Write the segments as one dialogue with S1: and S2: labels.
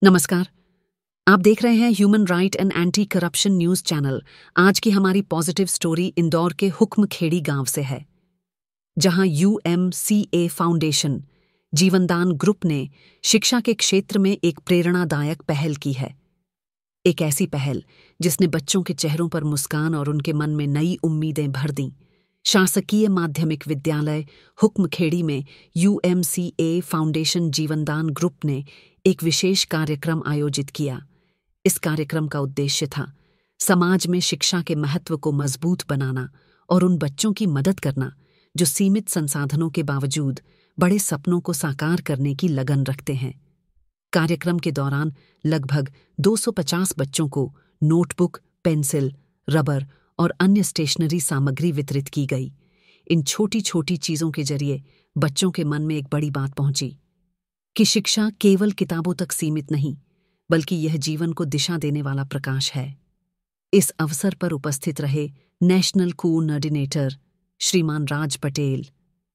S1: नमस्कार। आप देख रहे हैं human right and anti corruption news channel. आज की हमारी पॉजिटिव स्टोरी इंदौर के हुक्मखेड़ी गांव से है, जहां UMCA फाउंडेशन जीवनदान ग्रुप ने शिक्षा के क्षेत्र में एक प्रेरणादायक पहल की है। एक ऐसी पहल जिसने बच्चों के चेहरों पर मुस्कान और उनके मन में नई उम्मीदें भर दीं। शासकीय माध्यमिक विद्यालय हुक्मखेड़ी में UMCA फाउंडेशन जीवनदान ग्रुप ने एक विशेष कार्यक्रम आयोजित किया। इस कार्यक्रम का उद्देश्य था समाज में शिक्षा के महत्व को मजबूत बनाना और उन बच्चों की मदद करना जो सीमित संसाधनों के बावजूद बड़े सपनों को साकार करने की लगन रखते हैं। कार्यक्रम के दौरान लगभग 250 बच्चों को नोटबुक, पेंसिल, रबर और अन्य स्टेशनरी सामग्री वितरित की गई। इन छोटी छोटी चीजों के जरिए बच्चों के मन में एक बड़ी बात पहुंची कि शिक्षा केवल किताबों तक सीमित नहीं, बल्कि यह जीवन को दिशा देने वाला प्रकाश है। इस अवसर पर उपस्थित रहे नेशनल कोऑर्डिनेटर श्रीमान राज पटेल,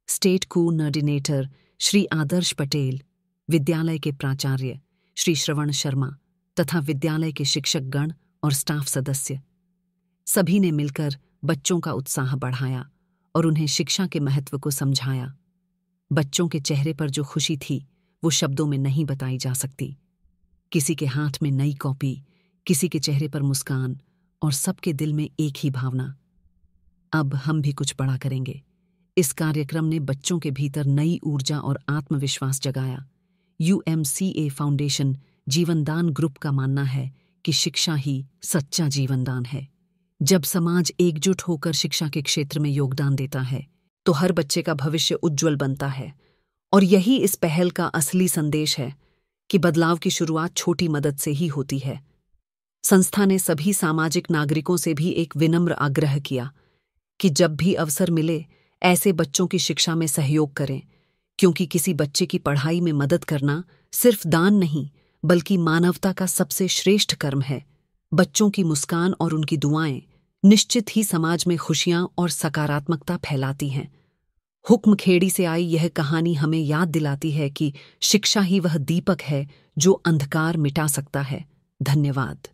S1: स्टेट कोऑर्डिनेटर श्री आदर्श पटेल, विद्यालय के प्राचार्य श्री श्रवण शर्मा तथा विद्यालय के शिक्षकगण और स्टाफ सदस्य। सभी ने मिलकर बच्चों का उत्साह बढ़ाया और उन्हें शिक्षा के महत्व को समझाया। बच्चों के चेहरे पर जो खुशी थी वो शब्दों में नहीं बताई जा सकती। किसी के हाथ में नई कॉपी, किसी के चेहरे पर मुस्कान और सबके दिल में एक ही भावना, अब हम भी कुछ बड़ा करेंगे। इस कार्यक्रम ने बच्चों के भीतर नई ऊर्जा और आत्मविश्वास जगाया। UMCA फाउंडेशन जीवनदान ग्रुप का मानना है कि शिक्षा ही सच्चा जीवनदान है। जब समाज एकजुट होकर शिक्षा के क्षेत्र में योगदान देता है तो हर बच्चे का भविष्य उज्जवल बनता है। और यही इस पहल का असली संदेश है कि बदलाव की शुरुआत छोटी मदद से ही होती है। संस्था ने सभी सामाजिक नागरिकों से भी एक विनम्र आग्रह किया कि जब भी अवसर मिले ऐसे बच्चों की शिक्षा में सहयोग करें, क्योंकि किसी बच्चे की पढ़ाई में मदद करना सिर्फ दान नहीं, बल्कि मानवता का सबसे श्रेष्ठ कर्म है। बच्चों की मुस्कान और उनकी दुआएं निश्चित ही समाज में खुशियां और सकारात्मकता फैलाती हैं। हुक्मखेड़ी से आई यह कहानी हमें याद दिलाती है कि शिक्षा ही वह दीपक है जो अंधकार मिटा सकता है। धन्यवाद।